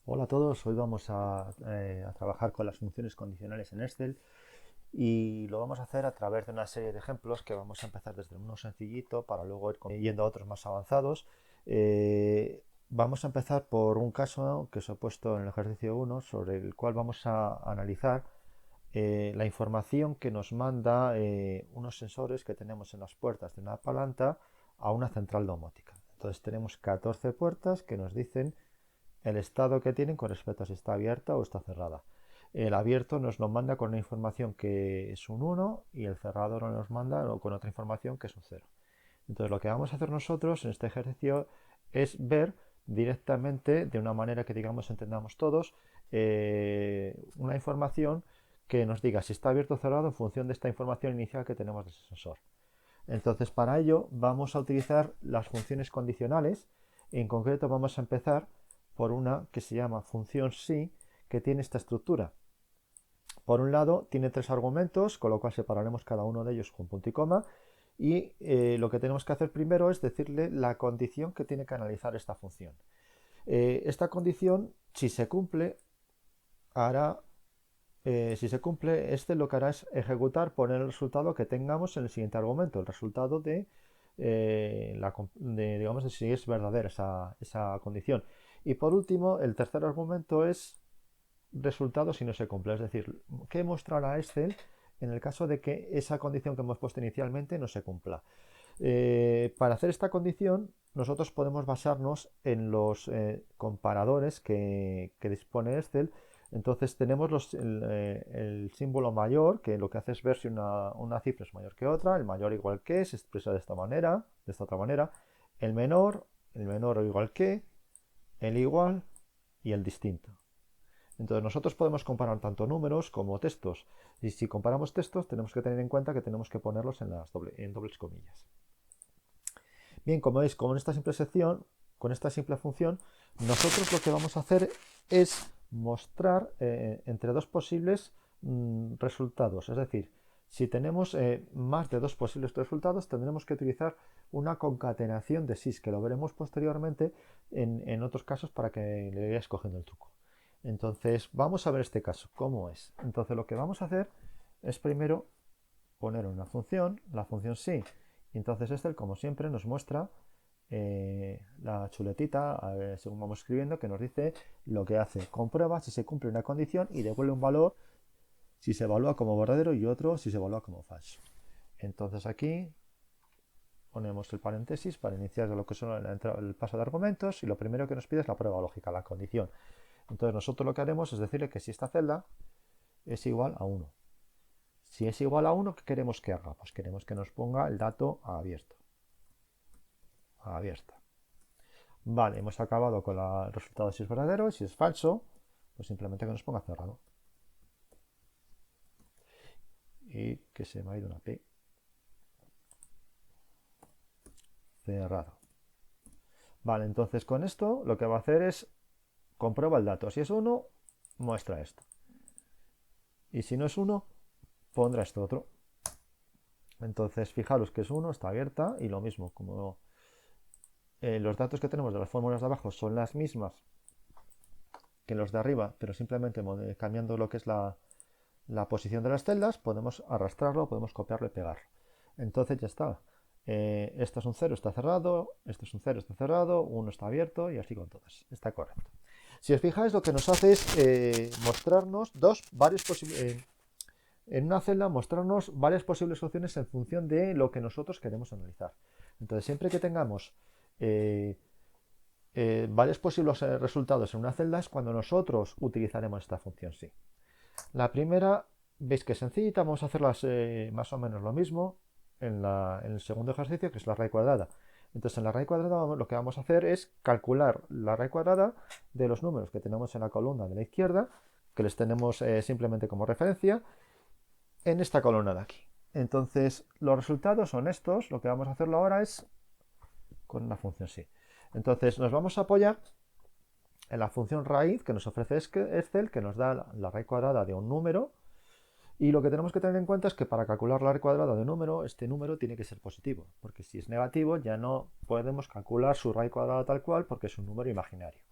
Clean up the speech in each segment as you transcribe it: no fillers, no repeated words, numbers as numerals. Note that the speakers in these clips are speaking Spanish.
Hola a todos, hoy vamos a trabajar con las funciones condicionales en Excel y lo vamos a hacer a través de una serie de ejemplos que vamos a empezar desde uno sencillito para luego ir yendo a otros más avanzados. Vamos a empezar por un caso que os he puesto en el ejercicio 1 sobre el cual vamos a analizar la información que nos manda unos sensores que tenemos en las puertas de una planta a una central domótica. Entonces tenemos 14 puertas que nos dicen el estado que tienen con respecto a si está abierta o está cerrada. El abierto nos lo manda con una información que es un 1 y el cerrado nos manda con otra información que es un 0. Entonces lo que vamos a hacer nosotros en este ejercicio es ver directamente, de una manera que digamos entendamos todos, una información que nos diga si está abierto o cerrado en función de esta información inicial que tenemos del sensor. Entonces para ello vamos a utilizar las funciones condicionales. En concreto vamos a empezar por una que se llama función si, que tiene esta estructura. Por un lado, tiene tres argumentos, con lo cual separaremos cada uno de ellos con punto y coma. Y lo que tenemos que hacer primero es decirle la condición que tiene que analizar esta función. Esta condición, si se cumple, hará si se cumple, este lo que hará es ejecutar, poner el resultado que tengamos en el siguiente argumento, el resultado digamos, de si es verdadera esa condición. Y por último, el tercer argumento es resultado si no se cumple, es decir, qué mostrará Excel en el caso de que esa condición que hemos puesto inicialmente no se cumpla. Para hacer esta condición, nosotros podemos basarnos en los comparadores que dispone Excel. Entonces tenemos el símbolo mayor, que lo que hace es ver si una cifra es mayor que otra, el mayor igual que se expresa de esta manera, de esta otra manera, el menor o igual que, el igual y el distinto. Entonces nosotros podemos comparar tanto números como textos. Y si comparamos textos, tenemos que tener en cuenta que tenemos que ponerlos en dobles comillas. Bien, como veis, con esta simple sección, con esta simple función, nosotros lo que vamos a hacer es mostrar entre dos posibles resultados. Es decir, si tenemos más de dos posibles resultados, tendremos que utilizar una concatenación de sys, que lo veremos posteriormente en otros casos para que le vayáis cogiendo el truco. Entonces, vamos a ver este caso, cómo es. Entonces, lo que vamos a hacer es primero poner una función, la función sí. Y entonces este, como siempre, nos muestra la chuletita, según vamos escribiendo, que nos dice lo que hace. Comprueba si se cumple una condición y devuelve un valor si se evalúa como verdadero y otro si se evalúa como falso. Entonces aquí ponemos el paréntesis para iniciar lo que son el paso de argumentos y lo primero que nos pide es la prueba lógica, la condición. Entonces nosotros lo que haremos es decirle que si esta celda es igual a 1. Si es igual a 1, ¿qué queremos que haga? Pues queremos que nos ponga el dato abierto. Abierta. Vale, hemos acabado con el resultado si es verdadero. Si es falso, pues simplemente que nos ponga cerrado. Y que se me ha ido una P. Cerrado. Vale, entonces con esto lo que va a hacer es comprueba el dato. Si es 1, muestra esto. Y si no es 1, pondrá esto otro. Entonces fijaros que es 1, está abierta y lo mismo, como los datos que tenemos de las fórmulas de abajo son las mismas que los de arriba, pero simplemente cambiando lo que es la posición de las celdas, podemos arrastrarlo, podemos copiarlo y pegarlo. Entonces ya está. Esto es un 0, está cerrado, esto es un 0, está cerrado, 1 está abierto y así con todas. Está correcto. Si os fijáis, lo que nos hace es mostrarnos varios posibles. En una celda mostrarnos varias posibles opciones en función de lo que nosotros queremos analizar. Entonces, siempre que tengamos varios posibles resultados en una celda es cuando nosotros utilizaremos esta función sí. La primera, veis que es sencillita, vamos a hacerlas más o menos lo mismo en el segundo ejercicio, que es la raíz cuadrada. Entonces, en la raíz cuadrada lo que vamos a hacer es calcular la raíz cuadrada de los números que tenemos en la columna de la izquierda, que les tenemos simplemente como referencia, en esta columna de aquí. Entonces, los resultados son estos. Lo que vamos a hacerlo ahora es con una función sí. Entonces, nos vamos a apoyar en la función raíz que nos ofrece Excel, que nos da la raíz cuadrada de un número. Y lo que tenemos que tener en cuenta es que para calcular la raíz cuadrada de un número, este número tiene que ser positivo, porque si es negativo ya no podemos calcular su raíz cuadrada tal cual porque es un número imaginario.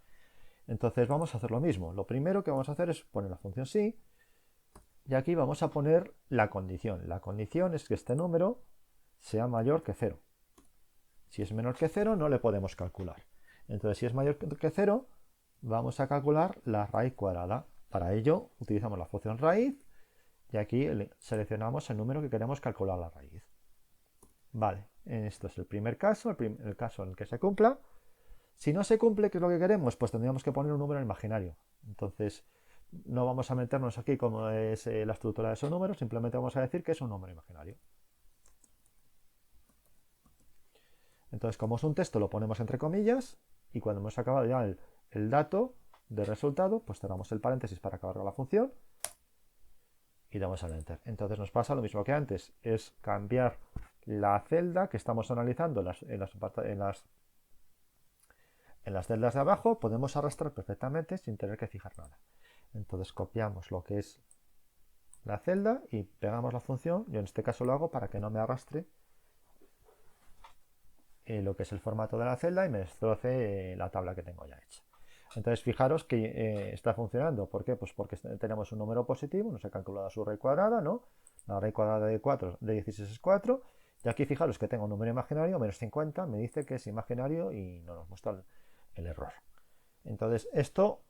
Entonces vamos a hacer lo mismo. Lo primero que vamos a hacer es poner la función sí y aquí vamos a poner la condición. La condición es que este número sea mayor que 0. Si es menor que 0 no le podemos calcular. Entonces si es mayor que 0 vamos a calcular la raíz cuadrada. Para ello utilizamos la función raíz y aquí seleccionamos el número que queremos calcular la raíz. Vale, esto es el primer caso, el caso en el que se cumpla. Si no se cumple, ¿qué es lo que queremos? Pues tendríamos que poner un número imaginario. Entonces, no vamos a meternos aquí como es la estructura de esos números, simplemente vamos a decir que es un número imaginario. Entonces, como es un texto, lo ponemos entre comillas y cuando hemos acabado ya el dato de resultado, pues cerramos el paréntesis para acabar la función y damos al enter. Entonces nos pasa lo mismo que antes, es cambiar la celda que estamos analizando en las celdas de abajo, podemos arrastrar perfectamente sin tener que fijar nada. Entonces copiamos lo que es la celda y pegamos la función. Yo en este caso lo hago para que no me arrastre lo que es el formato de la celda y me destroce la tabla que tengo ya hecha. Entonces fijaros que está funcionando. ¿Por qué? Pues porque tenemos un número positivo, nos ha calculado su raíz cuadrada, ¿no? La raíz cuadrada de 16 es 4. Y aquí fijaros que tengo un número imaginario, menos 50, me dice que es imaginario y no nos muestra el error. Entonces esto,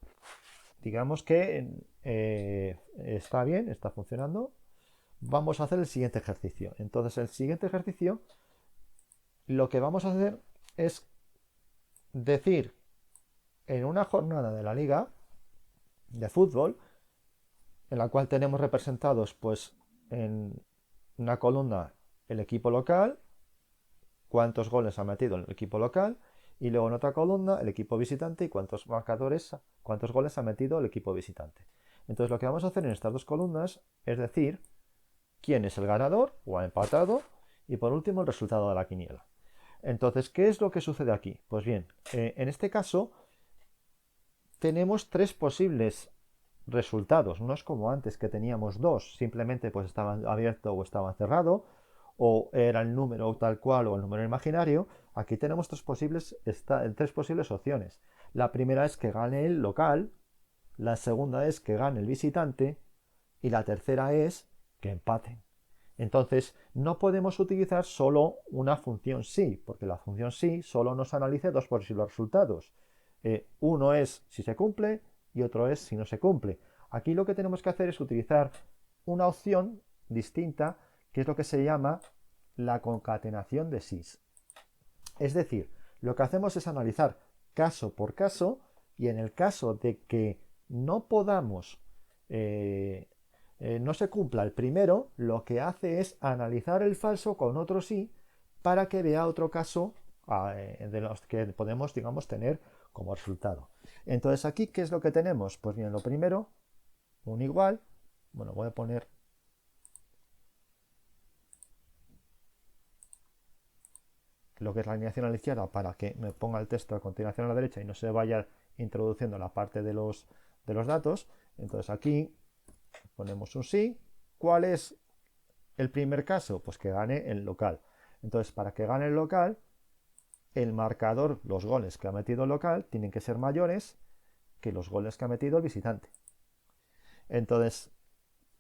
digamos que está bien, está funcionando. Vamos a hacer el siguiente ejercicio. Entonces el siguiente ejercicio, lo que vamos a hacer es decir en una jornada de la liga de fútbol, en la cual tenemos representados pues en una columna el equipo local, cuántos goles ha metido el equipo local, y luego en otra columna el equipo visitante y cuántos goles ha metido el equipo visitante. Entonces lo que vamos a hacer en estas dos columnas es decir quién es el ganador o ha empatado y por último el resultado de la quiniela. Entonces, ¿qué es lo que sucede aquí? Pues bien, en este caso tenemos tres posibles resultados. No es como antes que teníamos dos, simplemente pues estaban abierto o estaban cerrado, o era el número tal cual o el número imaginario. Aquí tenemos tres posibles opciones. La primera es que gane el local, la segunda es que gane el visitante y la tercera es que empaten. Entonces, no podemos utilizar solo una función sí, porque la función sí solo nos analiza dos posibles resultados. Uno es si se cumple y otro es si no se cumple. Aquí lo que tenemos que hacer es utilizar una opción distinta, que es lo que se llama la concatenación de sís. Es decir, lo que hacemos es analizar caso por caso y en el caso de que no podamos no se cumpla el primero, lo que hace es analizar el falso con otro sí para que vea otro caso de los que podemos, digamos, tener como resultado. Entonces aquí, ¿qué es lo que tenemos? Pues bien, lo primero, un igual, bueno, voy a poner lo que es la alineación a la izquierda para que me ponga el texto a continuación a la derecha y no se vaya introduciendo la parte de los datos. Entonces aquí ponemos un sí. ¿Cuál es el primer caso? Pues que gane el local. Entonces, para que gane el local, el marcador, los goles que ha metido el local, tienen que ser mayores que los goles que ha metido el visitante. Entonces,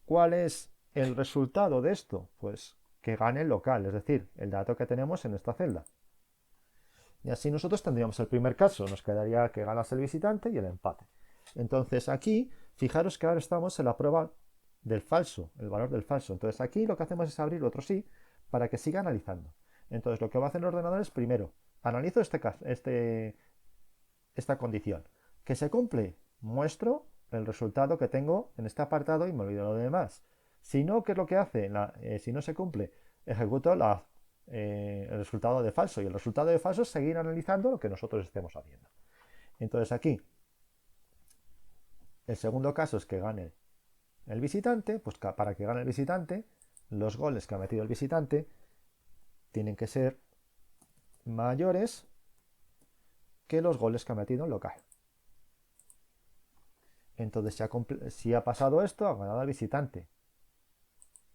¿cuál es el resultado de esto? Pues que gane el local, es decir, el dato que tenemos en esta celda. Y así nosotros tendríamos el primer caso, nos quedaría que ganase el visitante y el empate. Entonces aquí, fijaros que ahora estamos en la prueba del falso, el valor del falso. Entonces aquí lo que hacemos es abrir otro sí para que siga analizando. Entonces lo que va a hacer el ordenador es primero, analizo esta condición. Que se cumple, muestro el resultado que tengo en este apartado y me olvido lo demás. Si no, ¿qué es lo que hace? Si no se cumple, ejecuto el resultado de falso. Y el resultado de falso es seguir analizando lo que nosotros estemos haciendo. Entonces aquí, el segundo caso es que gane el visitante. Pues para que gane el visitante, los goles que ha metido el visitante tienen que ser mayores que los goles que ha metido el local. Entonces, si ha pasado esto, ha ganado el visitante.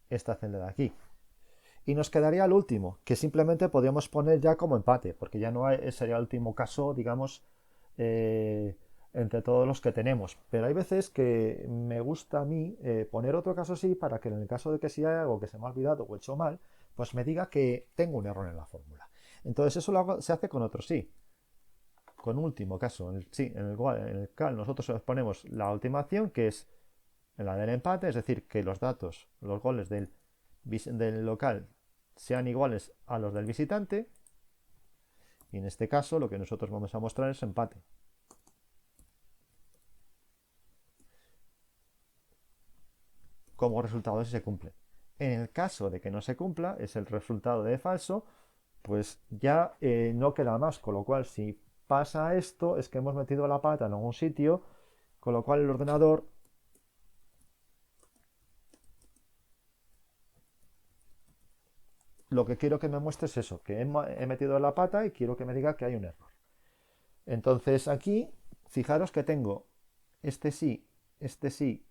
Esta celda de aquí. Y nos quedaría el último, que simplemente podríamos poner ya como empate, porque ya no sería el último caso, digamos, entre todos los que tenemos. Pero hay veces que me gusta a mí poner otro caso sí para que en el caso de que si hay algo que se me ha olvidado o he hecho mal, pues me diga que tengo un error en la fórmula. Entonces eso se hace con otro sí. Con un último caso, sí, en el cual nosotros ponemos la última acción, que es la del empate, es decir, que los datos, los goles del local sean iguales a los del visitante. Y en este caso lo que nosotros vamos a mostrar es empate. Como resultado si se cumple. En el caso de que no se cumpla, es el resultado de falso, pues ya no queda más. Con lo cual, si pasa esto, es que hemos metido la pata en algún sitio, con lo cual el ordenador lo que quiero que me muestre es eso, que he metido la pata y quiero que me diga que hay un error. Entonces aquí, fijaros que tengo este sí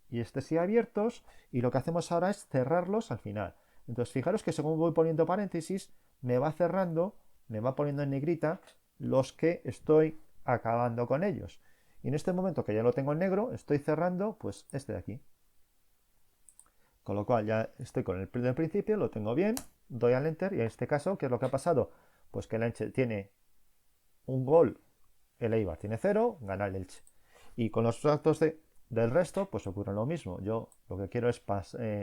y este sí abiertos, y lo que hacemos ahora es cerrarlos al final. Entonces fijaros que según voy poniendo paréntesis, me va cerrando, me va poniendo en negrita los que estoy acabando con ellos. Y en este momento que ya lo tengo en negro, estoy cerrando pues este de aquí. Con lo cual ya estoy con el del principio, lo tengo bien, doy al enter y en este caso, ¿qué es lo que ha pasado? Pues que el Elche tiene un gol, el Eibar tiene 0, gana el Elche. Y con los datos del resto, pues ocurre lo mismo. Yo lo que quiero es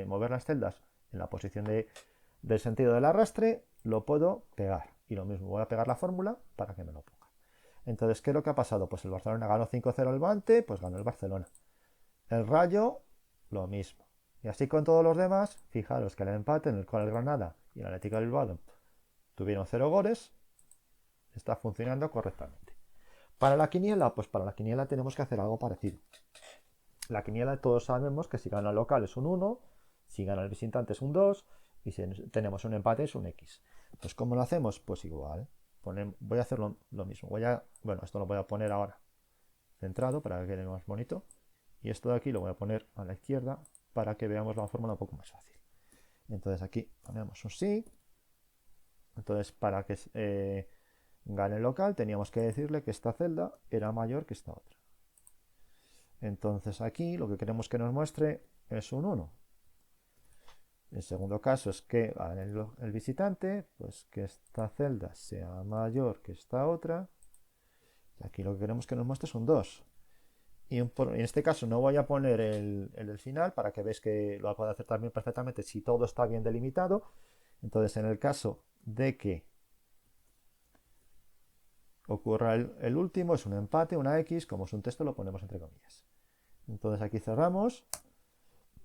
mover las celdas en la posición del sentido del arrastre, lo puedo pegar. Y lo mismo, voy a pegar la fórmula para que me lo ponga. Entonces, ¿qué es lo que ha pasado? Pues el Barcelona ganó 5-0 al Levante, pues ganó el Barcelona. El Rayo, lo mismo. Y así con todos los demás, fijaros que el empate en el cual el Granada y el Atlético de Bilbao tuvieron 0 goles, está funcionando correctamente. Para la quiniela, pues para la quiniela tenemos que hacer algo parecido. La quiniela todos sabemos que si gana el local es un 1, si gana el visitante es un 2 y si tenemos un empate es un X. Pues ¿cómo lo hacemos? Pues igual. Voy a hacer lo mismo. Bueno, esto lo voy a poner ahora centrado para que quede más bonito. Y esto de aquí lo voy a poner a la izquierda para que veamos la fórmula un poco más fácil. Entonces aquí ponemos un sí. Entonces para que gane el local teníamos que decirle que esta celda era mayor que esta otra. Entonces aquí lo que queremos que nos muestre es un 1. El segundo caso es que gane el visitante, pues que esta celda sea mayor que esta otra. Y aquí lo que queremos que nos muestre es un 2. Y en este caso no voy a poner el del final para que veáis que lo puedo hacer también perfectamente si todo está bien delimitado. Entonces en el caso de que ocurra el último, es un empate, una X, como es un texto lo ponemos entre comillas. Entonces aquí cerramos,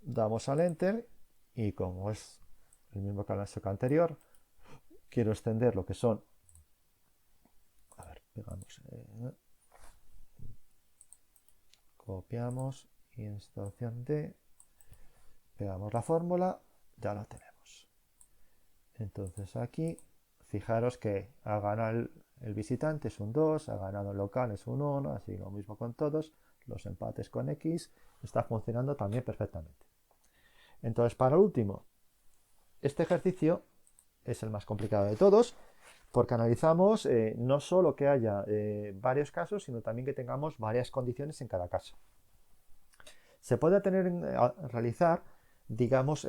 damos al enter y como es el mismo que el anterior, quiero extender lo que son, a ver, pegamos, copiamos y en esta opción de pegamos la fórmula, ya la tenemos. Entonces aquí fijaros que ha ganado el visitante es un 2, ha ganado el local es un 1, así lo mismo con todos, los empates con X, está funcionando también perfectamente. Entonces para el último, este ejercicio es el más complicado de todos porque analizamos no solo que haya varios casos, sino también que tengamos varias condiciones en cada caso. Se puede realizar, digamos,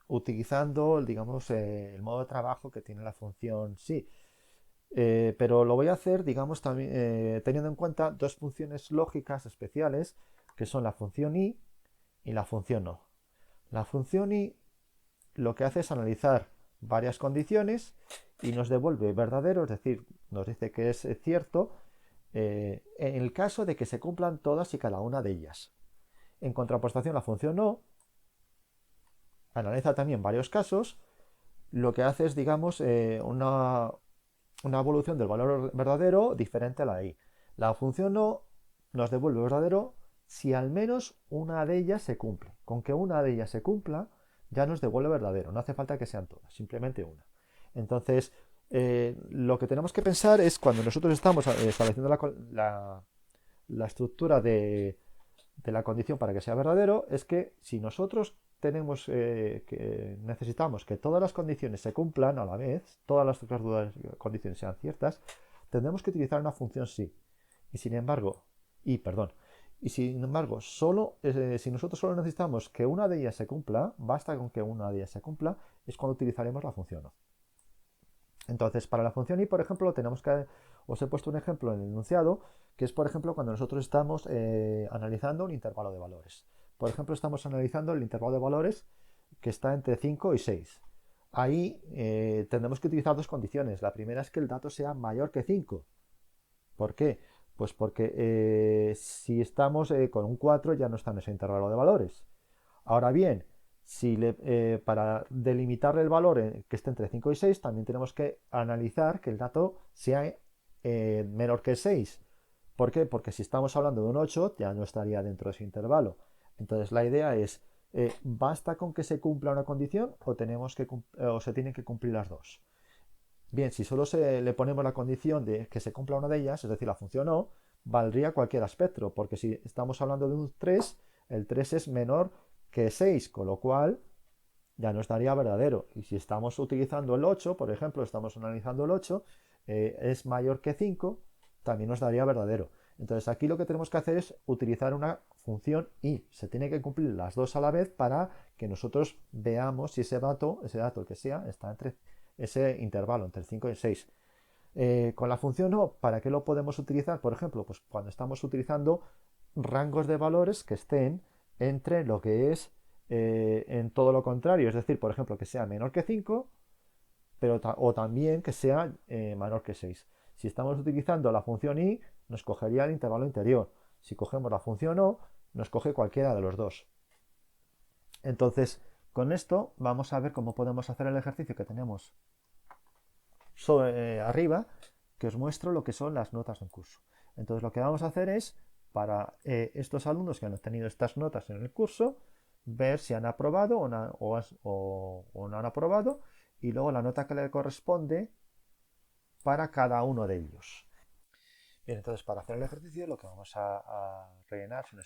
utilizando, digamos, el modo de trabajo que tiene la función sí. Pero lo voy a hacer, digamos, también teniendo en cuenta dos funciones lógicas especiales, que son la función i y la función no. La función i lo que hace es analizar varias condiciones y nos devuelve verdadero, es decir, nos dice que es cierto en el caso de que se cumplan todas y cada una de ellas. En contraposición, la función no analiza también varios casos, lo que hace es, digamos, una evolución del valor verdadero diferente a la i. La función no nos devuelve verdadero si al menos una de ellas se cumple. Con que una de ellas se cumpla, ya nos devuelve verdadero. No hace falta que sean todas, simplemente una. Entonces, lo que tenemos que pensar es cuando nosotros estamos estableciendo la estructura de la condición para que sea verdadero, es que si nosotros necesitamos que todas las condiciones se cumplan a la vez, todas las condiciones sean ciertas, tendremos que utilizar una función sí. Y sin embargo, solo, si nosotros solo necesitamos que una de ellas se cumpla, basta con que una de ellas se cumpla, es cuando utilizaremos la función no. Entonces, para la función y, por ejemplo, os he puesto un ejemplo en el enunciado, que es, por ejemplo, cuando nosotros estamos analizando un intervalo de valores. Por ejemplo, estamos analizando el intervalo de valores que está entre 5 y 6. Ahí tendremos que utilizar dos condiciones. La primera es que el dato sea mayor que 5. ¿Por qué? Pues porque si estamos con un 4 ya no está en ese intervalo de valores. Ahora bien, para delimitar el valor que esté entre 5 y 6, también tenemos que analizar que el dato sea menor que 6. ¿Por qué? Porque si estamos hablando de un 8, ya no estaría dentro de ese intervalo. Entonces la idea es, ¿basta con que se cumpla una condición o se tienen que cumplir las dos? Bien, si solo le ponemos la condición de que se cumpla una de ellas, es decir, la función o, valdría cualquier espectro, porque si estamos hablando de un 3, el 3 es menor que 6, con lo cual ya nos daría verdadero. Y si estamos utilizando el 8, por ejemplo, estamos analizando el 8, es mayor que 5, también nos daría verdadero. Entonces aquí lo que tenemos que hacer es utilizar una función y se tiene que cumplir las dos a la vez para que nosotros veamos si ese dato el que sea, está entre ese intervalo, entre 5 y 6. Con la función o, ¿para qué lo podemos utilizar? Por ejemplo, pues cuando estamos utilizando rangos de valores que estén entre lo que es en todo lo contrario, es decir, por ejemplo, que sea menor que 5, o también que sea menor que 6. Si estamos utilizando la función i, nos cogería el intervalo interior. Si cogemos la función o, nos coge cualquiera de los dos. Entonces, con esto vamos a ver cómo podemos hacer el ejercicio que tenemos arriba, que os muestro lo que son las notas de un curso. Entonces, lo que vamos a hacer es, para estos alumnos que han obtenido estas notas en el curso, ver si han aprobado o no han aprobado, y luego la nota que le corresponde para cada uno de ellos. Bien, entonces para hacer el ejercicio lo que vamos a rellenar son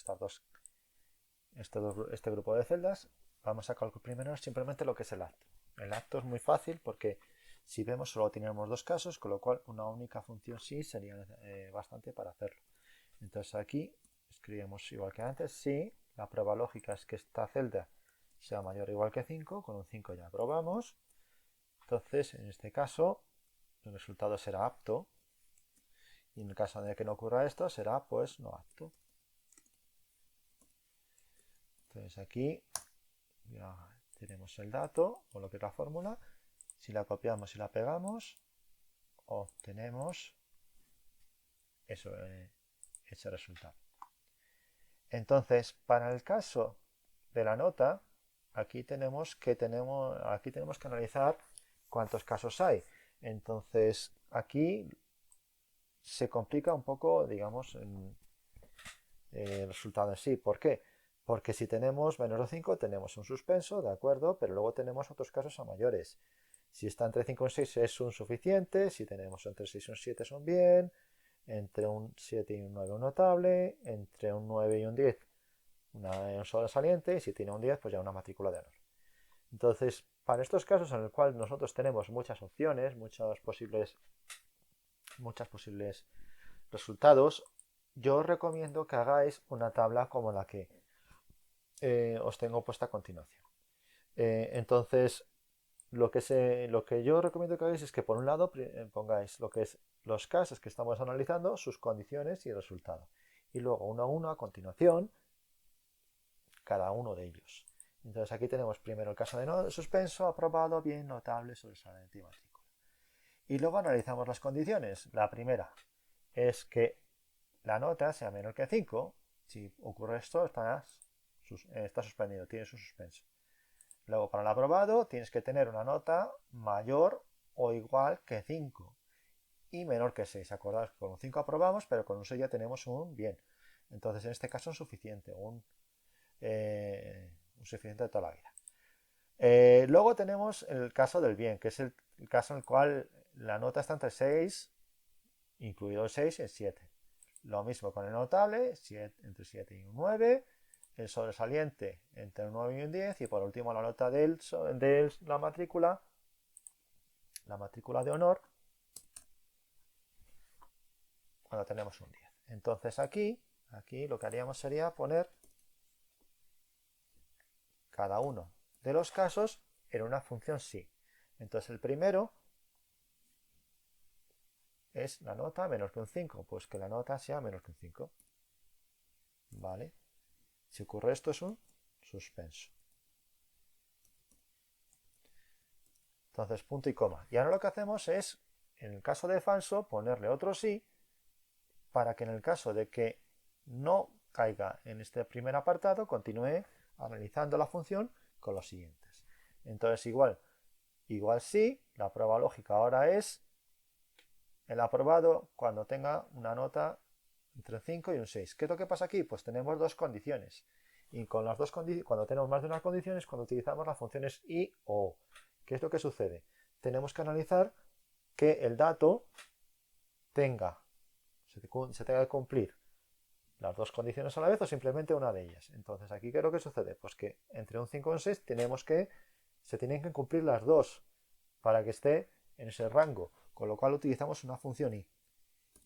este grupo de celdas. Vamos a calcular primero simplemente lo que es el acto. El acto es muy fácil porque si vemos solo tenemos dos casos, con lo cual una única función sí sería bastante para hacerlo. Entonces aquí escribimos igual que antes, sí, la prueba lógica es que esta celda sea mayor o igual que 5, con un 5 ya aprobamos. Entonces en este caso el resultado será apto, y en el caso de que no ocurra esto será pues no apto. Entonces aquí ya tenemos el dato o lo que es la fórmula. Si la copiamos y la pegamos, obtenemos ese resultado. Entonces, para el caso de la nota, aquí tenemos que analizar cuántos casos hay. Entonces, aquí se complica un poco, digamos, el resultado en sí. ¿Por qué? Porque si tenemos menos de 5 tenemos un suspenso, ¿de acuerdo? Pero luego tenemos otros casos a mayores. Si está entre 5 y 6 es un suficiente, si tenemos entre 6 y un 7 es un bien, entre un 7 y un 9 un notable, entre un 9 y un 10 un sobresaliente, y si tiene un 10 pues ya una matrícula de honor. Entonces, para estos casos en el cual nosotros tenemos muchas opciones, muchos posibles resultados, yo os recomiendo que hagáis una tabla como la que os tengo puesta a continuación. Entonces, lo que yo recomiendo que hagáis es que por un lado pongáis lo que es los casos que estamos analizando, sus condiciones y el resultado. Y luego uno a uno a continuación cada uno de ellos. Entonces aquí tenemos primero el caso de suspenso, aprobado, bien, notable, sobresaliente y matrícula. Y luego analizamos las condiciones. La primera es que la nota sea menor que 5. Si ocurre esto, está suspendido, tienes un suspenso. Luego, para el aprobado, tienes que tener una nota mayor o igual que 5 y menor que 6. Acordaos que con un 5 aprobamos, pero con un 6 ya tenemos un bien. Entonces, en este caso es suficiente, un suficiente de toda la vida. Luego tenemos el caso del bien, que es el caso en el cual la nota está entre 6, incluido el 6 y el 7. Lo mismo con el notable, entre 7 y un 9, el sobresaliente entre un 9 y un 10, y por último la nota de la matrícula de honor, cuando tenemos un 10. Entonces aquí lo que haríamos sería poner cada uno de los casos en una función sí. Entonces el primero es la nota menos que un 5, pues que la nota sea menos que un 5. ¿Vale? Si ocurre esto es un suspenso. Entonces punto y coma. Y ahora lo que hacemos es, en el caso de falso, ponerle otro sí, para que en el caso de que no caiga en este primer apartado, continúe analizando la función con los siguientes. Entonces igual sí, la prueba lógica ahora es el aprobado cuando tenga una nota entre un 5 y un 6. ¿Qué es lo que pasa aquí? Pues tenemos dos condiciones. Y con las dos cuando tenemos más de una condición es cuando utilizamos las funciones y o. ¿Qué es lo que sucede? Tenemos que analizar que el dato se tenga que cumplir las dos condiciones a la vez o simplemente una de ellas. Entonces, aquí, ¿qué es lo que sucede? Pues que entre un 5 y un 6 se tienen que cumplir las dos para que esté en ese rango, con lo cual utilizamos una función i.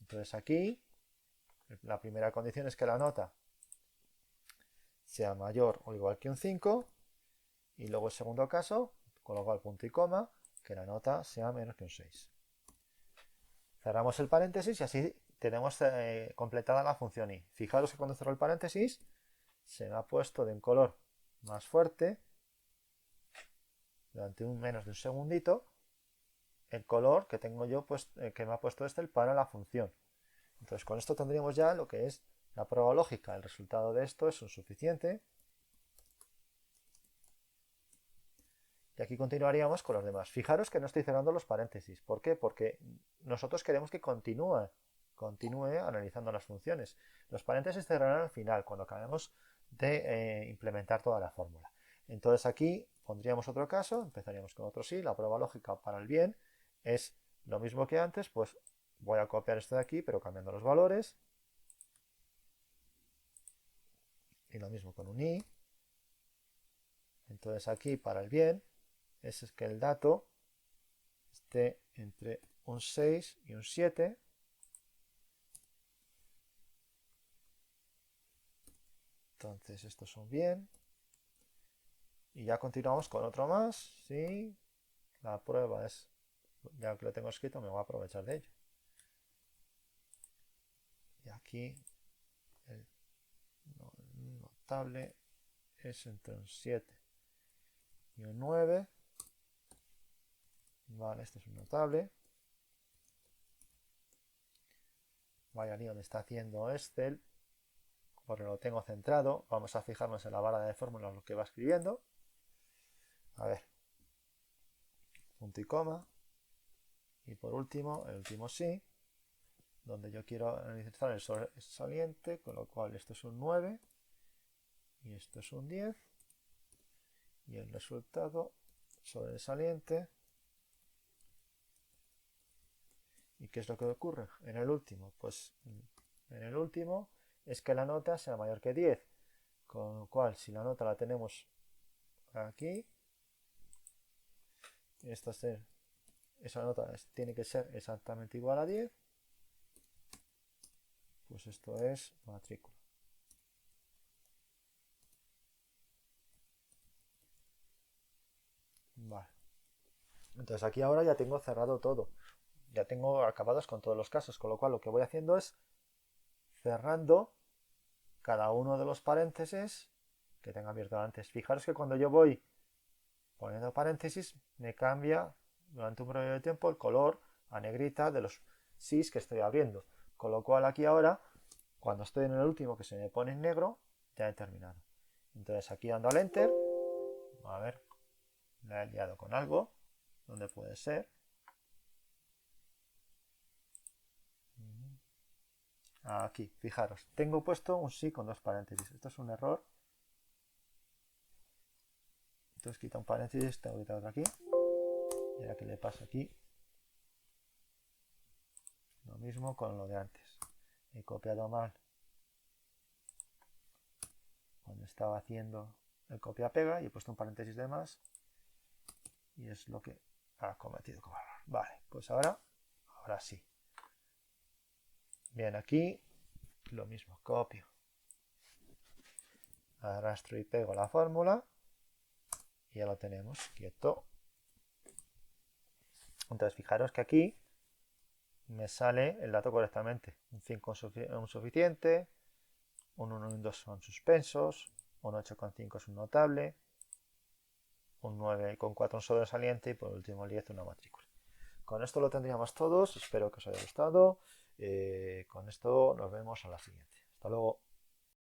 Entonces aquí, la primera condición es que la nota sea mayor o igual que un 5, y luego el segundo caso, con lo cual punto y coma, que la nota sea menos que un 6. Cerramos el paréntesis y así tenemos completada la función i. Fijaros que cuando cerro el paréntesis se me ha puesto de un color más fuerte durante menos de un segundito el color que tengo yo que me ha puesto para la función. Entonces con esto tendríamos ya lo que es la prueba lógica. El resultado de esto es un suficiente. Y aquí continuaríamos con los demás. Fijaros que no estoy cerrando los paréntesis. ¿Por qué? Porque nosotros queremos que continúe analizando las funciones. Los paréntesis cerrarán al final, cuando acabemos de implementar toda la fórmula. Entonces aquí pondríamos otro caso, empezaríamos con otro sí. La prueba lógica para el bien es lo mismo que antes, pues voy a copiar esto de aquí, pero cambiando los valores. Y lo mismo con un i. Entonces aquí para el bien es que el dato esté entre un 6 y un 7. Entonces estos son bien. Y ya continuamos con otro más. Sí, la prueba es, ya que lo tengo escrito, me voy a aprovechar de ello. Y aquí el notable es entre un 7 y un 9. Vale, este es un notable. Vaya lío me está haciendo Excel, porque lo tengo centrado. Vamos a fijarnos en la barra de fórmulas lo que va escribiendo. A ver, punto y coma. Y por último, el último sí, donde yo quiero analizar el sobresaliente, con lo cual esto es un 9 y esto es un 10. Y el resultado sobresaliente. ¿Y qué es lo que ocurre en el último? Pues en el último es que la nota sea mayor que 10. Con lo cual, si la nota la tenemos aquí, esa nota tiene que ser exactamente igual a 10. Pues esto es matrícula. Vale. Entonces aquí ahora ya tengo cerrado todo. Ya tengo acabados con todos los casos, con lo cual lo que voy haciendo es cerrando cada uno de los paréntesis que tenga abierto antes. Fijaros que cuando yo voy poniendo paréntesis me cambia durante un periodo de tiempo el color a negrita de los sís que estoy abriendo. Con lo cual aquí ahora, cuando estoy en el último que se me pone en negro, ya he terminado. Entonces aquí dando al enter, a ver, la he liado con algo, ¿dónde puede ser? Aquí, fijaros, tengo puesto un sí con dos paréntesis. Esto es un error. Entonces quita un paréntesis, tengo que quitar otro aquí. Y ahora que le pasa aquí, lo mismo con lo de antes. He copiado mal cuando estaba haciendo el copia-pega y he puesto un paréntesis de más. Y es lo que ha cometido como error. Vale, pues ahora sí. Bien, aquí lo mismo, copio, arrastro y pego la fórmula y ya lo tenemos quieto. Entonces fijaros que aquí me sale el dato correctamente. Un 5 es un suficiente, un 1 y un 2 son suspensos, un 8,5 es un notable, un 9,4 un sobresaliente y por último el 10 una matrícula. Con esto lo tendríamos todos, espero que os haya gustado. Con esto nos vemos a la siguiente. Hasta luego.